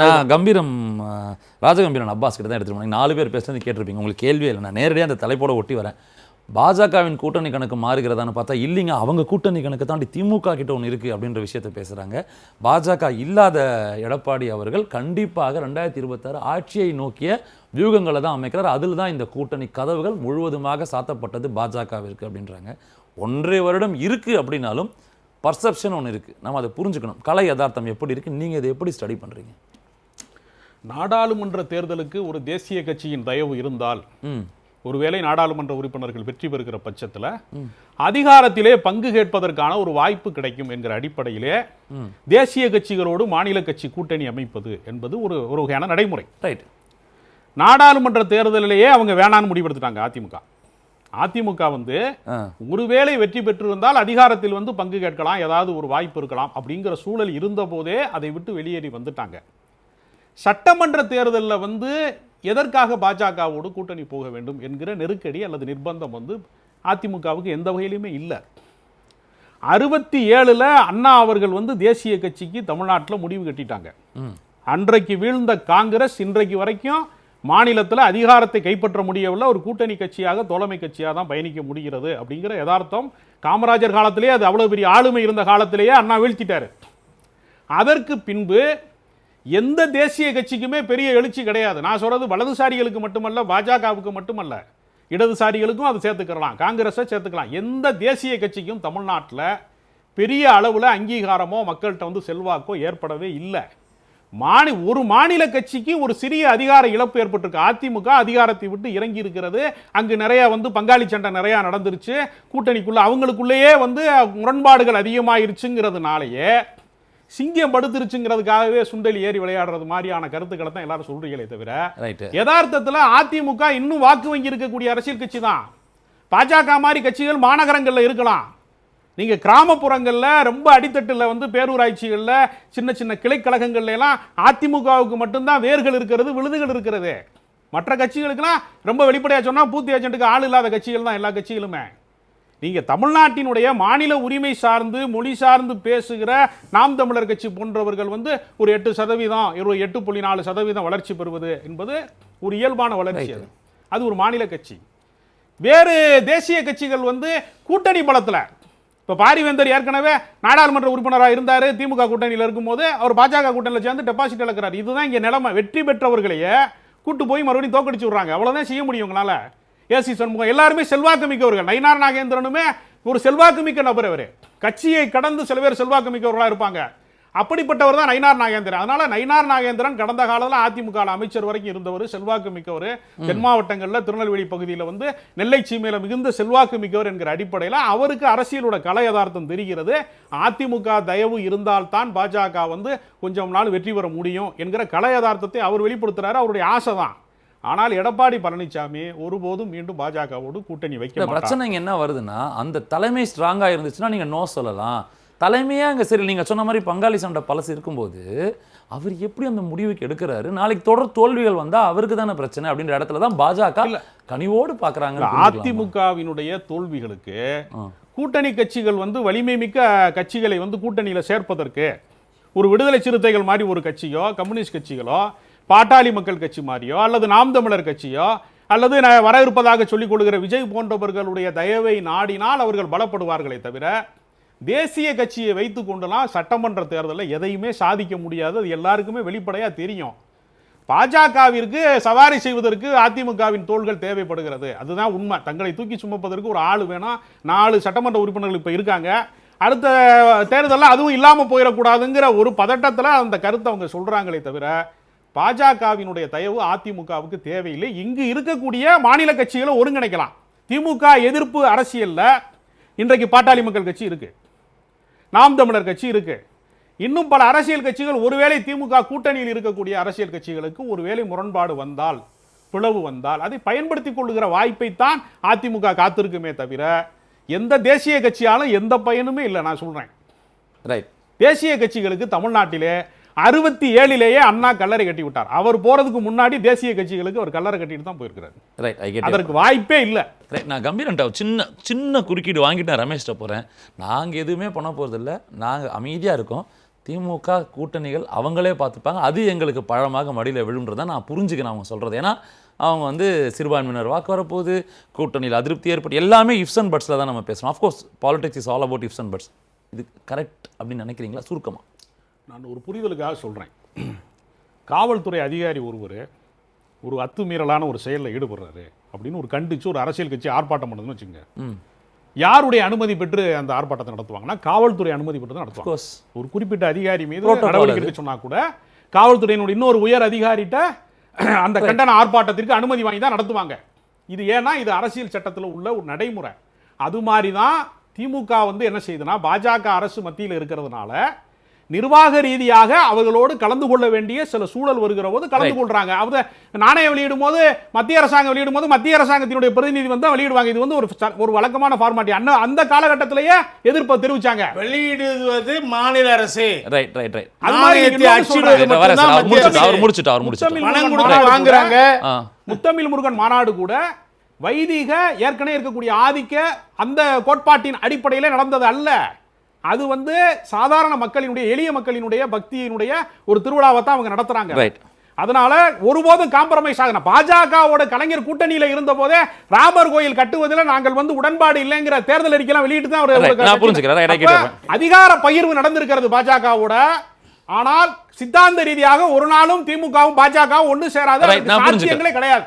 நான் கம்பீரம் ராஜகம்பீரன் அப்பாஸ் கிட்ட தான் எடுத்துட்டு போனேன். 4 பேர் பேசுறது கேட்டிருப்பீங்க. உங்களுக்கு கேள்வியே இல்லை. நான் நேரடியாக அந்த தலைப்போட ஒட்டி வரேன். பாஜகவின் கூட்டணி கணக்கு மாறுகிறதான்னு பார்த்தா இல்லைங்க, அவங்க கூட்டணி கணக்கு தாண்டி திமுக கிட்ட ஒன்று இருக்குது அப்படின்ற விஷயத்தை பேசுகிறாங்க. பாஜக இல்லாத எடப்பாடி அவர்கள் கண்டிப்பாக 2026 ஆட்சியை நோக்கிய வியூகங்களை தான் அமைக்கிறார். அதில் தான் இந்த கூட்டணி கதவுகள் முழுவதுமாக சாத்தப்பட்டது பாஜகவிற்கு அப்படின்றாங்க. 1.5 வருடம் இருக்குது அப்படின்னாலும் பர்செப்ஷன் ஒன்று இருக்குது. நம்ம அதை புரிஞ்சுக்கணும். கலை யதார்த்தம் எப்படி இருக்குது, நீங்கள் இதை எப்படி ஸ்டடி பண்ணுறீங்க? நாடாளுமன்ற தேர்தலுக்கு ஒரு தேசிய கட்சியின் தயவு இருந்தால், ஒருவேளை நாடாளுமன்ற உறுப்பினர்கள் வெற்றி பெறுகிற பட்சத்தில் அதிகாரத்திலே பங்கு கேட்பதற்கான ஒரு வாய்ப்பு கிடைக்கும் என்கிற அடிப்படையிலே தேசிய கட்சிகளோடு மாநில கட்சி கூட்டணி அமைப்பது என்பது ஒரு வகையான நடைமுறை. ரைட். நாடாளுமன்ற தேர்தலிலேயே அவங்க வேணான்னு முடிவெடுத்துட்டாங்க. அதிமுக ஒருவேளை வெற்றி பெற்றிருந்தால் அதிகாரத்தில் பங்கு கேட்கலாம், ஏதாவது ஒரு வாய்ப்பு இருக்கலாம் அப்படிங்கிற சூழல் இருந்த போதே அதை விட்டு வெளியேறி வந்துட்டாங்க. சட்டமன்ற தேர்தலில் எதற்காக பாஜகவோடு கூட்டணி போக வேண்டும் என்கிற நெருக்கடி அல்லது நிர்பந்தம் அதிமுகவுக்கு எந்த வகையிலுமே இல்லை. 67 அண்ணா அவர்கள் தேசிய கட்சிக்கு தமிழ்நாட்டில் முடிவு கட்டிட்டாங்க. அன்றைக்கு வீழ்ந்த காங்கிரஸ் இன்றைக்கு வரைக்கும் மாநிலத்தில் அதிகாரத்தை கைப்பற்ற முடியவில்லை. ஒரு கூட்டணி கட்சியாக, தோழமை கட்சியாக தான் பயணிக்க முடிகிறது அப்படிங்கிற யதார்த்தம். காமராஜர் காலத்திலேயே அது அவ்வளவு பெரிய ஆளுமை இருந்த காலத்திலேயே அண்ணா வீழ்த்திட்டாரு. அதற்கு பின்பு எந்த தேசிய கட்சிக்குமே பெரிய எழுச்சி கிடையாது. நான் சொல்றது வலதுசாரிகளுக்கு மட்டுமல்ல, பாஜகவுக்கு மட்டுமல்ல, இடதுசாரிகளுக்கும் அது சேர்த்துக்கலாம், காங்கிரஸை சேர்த்துக்கலாம். எந்த தேசிய கட்சிக்கும் தமிழ்நாட்டில் பெரிய அளவில் அங்கீகாரமோ மக்கள்கிட்ட செல்வாக்கோ ஏற்படவே இல்லை. ஒரு மாநில கட்சிக்கு ஒரு சிறிய அதிகார இழப்பு ஏற்பட்டிருக்கு. அதிமுக அதிகாரத்தை விட்டு இறங்கி இருக்கிறது. அங்கு நிறைய பங்காளி சண்டை நிறைய நடந்துருச்சு. கூட்டணிக்குள்ள அவங்களுக்குள்ளேயே முரண்பாடுகள் அதிகமாயிருச்சுங்கிறதுனாலேயே சிங்கம் படுத்துருச்சுங்கிறதுக்காகவே சுண்டலி ஏறி விளையாடுறது மாதிரியான கருத்துக்களை தான் எல்லாரும் சொல்றீங்களே தவிர, யதார்த்தத்தில் அதிமுக இன்னும் வாக்கு வங்கி இருக்கக்கூடிய அரசியல் கட்சி தான். பாஜக மாதிரி கட்சிகள் மாநகரங்களில் இருக்கலாம். நீங்க கிராமப்புறங்களில் ரொம்ப அடித்தட்டில் பேரூராட்சிகளில் சின்ன சின்ன கிளைக்கழகங்கள்ல எல்லாம் அதிமுகவுக்கு மட்டும்தான் வேர்கள் இருக்கிறது, விழுதுகள் இருக்கிறது. மற்ற கட்சிகளுக்கெல்லாம் ரொம்ப வெளிப்படையா சொன்னா பூத் ஏஜென்ட்டுக்கு ஆள் இல்லாத கட்சிகள் தான் எல்லா கட்சிகளுமே. நீங்க தமிழ்நாட்டினுடைய மாநில உரிமை சார்ந்து மொழி சார்ந்து பேசுகிற நாம் தமிழர் கட்சி போன்றவர்கள் ஒரு 8%, 8.4% வளர்ச்சி பெறுவது என்பது ஒரு இயல்பான வளர்ச்சி. அது ஒரு மாநில கட்சி. வேறு தேசிய கட்சிகள் கூட்டணி பலத்தில், இப்போ பாரிவேந்தர் ஏற்கனவே நாடாளுமன்ற உறுப்பினராக இருந்தார். திமுக கூட்டணியில் இருக்கும்போது அவர் பாஜக கூட்டணியில் சேர்ந்து டெபாசிட் இழக்கிறார். இதுதான் இங்கே நிலைமை. வெற்றி பெற்றவர்களையே கூட்டு போய் மறுபடியும் தோக்கடிச்சு விடுறாங்க. அவ்வளோதான் செய்ய முடியும் உங்களால். ஏசி சண்முகம் எல்லாருமே செல்வாக்கு மிக்கவர்கள். நயினார் நாகேந்திரனுமே ஒரு செல்வாக்கு மிக்க நபர். அவர் கட்சியை கடந்து சில பேர் செல்வாக்கு மிக்கவர்களாக இருப்பாங்க. அப்படிப்பட்டவர் தான் நயினார் நாகேந்திரன். அதனால நயினார் நாகேந்திரன் கடந்த காலத்தில் அதிமுக அமைச்சர் வரைக்கும் இருந்தவர், செல்வாக்கு மிக்கவர். தென் மாவட்டங்களில் திருநெல்வேலி பகுதியில் நெல்லை சீமையில மிகுந்த செல்வாக்கு மிக்கவர் என்கிற அடிப்படையில் அவருக்கு அரசியலோட கலை யதார்த்தம் தெரிகிறது. அதிமுக தயவு இருந்தால்தான் பாஜக கொஞ்சம் நாள் வெற்றி பெற முடியும் என்கிற கலை யதார்த்தத்தை அவர் வெளிப்படுத்துறாரு. அவருடைய ஆசை தான். ஆனால் எடப்பாடி பழனிசாமி ஒருபோதும் மீண்டும் பாஜகவோடு கூட்டணி வைக்க பிரச்சனை என்ன வருதுன்னா, அந்த தலைமை ஸ்ட்ராங்கா இருந்துச்சுன்னா நீங்க நோ சொல்லலாம். தலைமையா அங்கே சரி, நீங்கள் சொன்ன மாதிரி பங்காளி சண்டை பழசு இருக்கும்போது அவர் எப்படி அந்த முடிவுக்கு எடுக்கிறாரு? நாளைக்கு தொடர் தோல்விகள் வந்தால் அவருக்கு தானே பிரச்சனை அப்படின்ற இடத்துல தான் பாஜக கனிவோடு பார்க்குறாங்க. அதிமுகவினுடைய தோல்விகளுக்கு கூட்டணி கட்சிகள் வலிமை மிக்க கட்சிகளை கூட்டணியில் சேர்ப்பதற்கு ஒரு விடுதலை சிறுத்தைகள் மாதிரி ஒரு கட்சியோ, கம்யூனிஸ்ட் கட்சிகளோ, பாட்டாளி மக்கள் கட்சி மாதிரியோ, அல்லது நாம் தமிழர் கட்சியோ, அல்லது வர இருப்பதாக சொல்லிக் கொள்கிற விஜய் போன்றவர்களுடைய தயவை நாடினால் அவர்கள் பலப்படுவார்களே தவிர, தேசிய கட்சியை வைத்துக் கொண்டுலாம் சட்டமன்ற தேர்தலில் எதையுமே சாதிக்க முடியாது. அது எல்லாருக்குமே வெளிப்படையா தெரியும். பாஜகவிற்கு சவாரி செய்வதற்கு அதிமுகவின் தோள்கள் தேவைப்படுகிறது. அதுதான் உண்மை. தங்களை தூக்கி சுமப்பதற்கு ஒரு ஆள் வேணும். 4 சட்டமன்ற உறுப்பினர்கள் இப்போ இருக்காங்க. அடுத்த தேர்தலில் அதுவும் இல்லாமல் போயிடக்கூடாதுங்கிற ஒரு பதட்டத்தில் அந்த கருத்தை அவங்க சொல்றாங்களே தவிர, பாஜகவினுடைய தயவு அதிமுகவுக்கு தேவையில்லை. இங்கு இருக்கக்கூடிய மாநில கட்சிகளை ஒருங்கிணைக்கலாம். திமுக எதிர்ப்பு அரசியலில் இன்றைக்கு பாட்டாளி மக்கள் கட்சி இருக்கு, நாம் தமிழர் கட்சி இருக்கு, இன்னும் பல அரசியல் கட்சிகள். ஒருவேளை திமுக கூட்டணியில் இருக்கக்கூடிய அரசியல் கட்சிகளுக்கு ஒருவேளை முரண்பாடு வந்தால், பிளவு வந்தால் அதை பயன்படுத்திக் கொள்ளுகிற வாய்ப்பை தான் அதிமுக காத்திருக்குமே தவிர எந்த தேசிய கட்சியாலும் எந்த பயனுமே இல்லை. நான் சொல்றேன். ரைட். தேசிய கட்சிகளுக்கு தமிழ்நாட்டிலே 67 அண்ணா கல்லறை கட்டி விட்டார். அவர் போறதுக்கு முன்னாடி தேசிய கட்சிகளுக்கு அவர் கல்லறை கட்டிட்டு தான் போயிருக்கிறார். அதற்கு வாய்ப்பே இல்லை. நான் கம்பீரன்ட்ட சின்ன குறுக்கீடு வாங்கிட்டு நான் ரமேஷ்ட போறேன். நாங்கள் எதுவுமே பண்ண போறதில்லை, நாங்கள் அமைதியாக இருக்கோம். திமுக கூட்டணிகள் அவங்களே பார்த்துப்பாங்க, அது எங்களுக்கு பழமாக மடியில் விழுன்றதை நான் புரிஞ்சுக்கிறேன் அவங்க சொல்கிறது. ஏன்னா அவங்க வந்து சிறுபான்மையினர் வாக்கு வரப்போகுது, கூட்டணியில் அதிருப்தி ஏற்பட்டு, எல்லாமே இஃப்ஸ் அண்ட் பட்ஸில் தான் நம்ம பேசுகிறோம். Of course politics is all about ifs and puts. இது கரெக்ட் அப்படின்னு நினைக்கிறீங்களா? சுருக்கமாக நான் ஒரு புரிதலுக்காக சொல்கிறேன். காவல்துறை அதிகாரி ஒருவர் ஒரு அத்துமீறலான ஒரு செயலில் ஈடுபடுறாரு அப்படின்னு ஒரு கண்டிச்சு ஒரு அரசியல் கட்சி ஆர்ப்பாட்டம் பண்ணுதுன்னு வச்சுங்க, யாருடைய அனுமதி பெற்று அந்த ஆர்ப்பாட்டத்தை நடத்துவாங்கன்னா காவல்துறை அனுமதி பெற்று தான் நடத்துவாங்க. ஒரு குறிப்பிட்ட அதிகாரி மீது நடவடிக்கை எடுக்க சொன்னா கூட காவல்துறையினுடைய இன்னொரு உயர் அதிகாரிட்ட அந்த கண்டன ஆர்ப்பாட்டத்திற்கு அனுமதி வாங்கி தான் நடத்துவாங்க. இது ஏன்னா இது அரசியல் சட்டத்தில் உள்ள ஒரு நடைமுறை. அது மாதிரி தான் திமுக வந்து என்ன செய்யுதுன்னா, பாஜக அரசு மத்தியில் இருக்கிறதுனால நிர்வாக ரீதியாக அவர்களோடு கலந்து கொள்ள வேண்டிய சில சூழல் வருகிற போது கலந்து கொள்றாங்க. அவங்க நாணயம் வெளியிடும் போது மத்திய அரசாங்கம் வெளியிடும் போது மத்திய அரசாங்கத்தினுடைய பிரதிநிதி வந்து வெளியிடுவாங்க. இது வந்து ஒரு வழக்கமான ஃபார்மாலிட்டி. அந்த காலகட்டத்திலேயே எதிர்ப்பு தெரிவிச்சாங்க. வெளியிடுவது மாநில அரசு. Right right right. Muthamizh Murugan மாநாடு கூட வைதிக ஏற்கனவே இருக்கக்கூடிய ஆதிக்க அந்த கோட்பாட்டின் அடிப்படையில் நடந்தது அல்ல. அது வந்து சாதாரண மக்களினுடைய, எளிய மக்களினுடைய பக்தியினுடைய ஒரு திருவிழாவை தான் அவங்க நடத்துறாங்க. அதனால ஒருபோதும் காம்ப்ரமைஸ் ஆகல. பாஜகவோட கலைஞர் கூட்டணியில இருந்த போதே ராமர் கோயில் கட்டுவதில் நாங்கள் வந்து உடன்பாடு இல்லைங்கிற தேர்தல் அறிக்கையெல்லாம் வெளியிட்டு தான் அதிகார பகிர்வு நடந்திருக்கிறது பாஜகவோட. ஆனால் சித்தாந்த ரீதியாக ஒரு நாளும் திமுகவும் பாஜகவும் ஒன்று சேராத சாத்தியங்களே கிடையாது.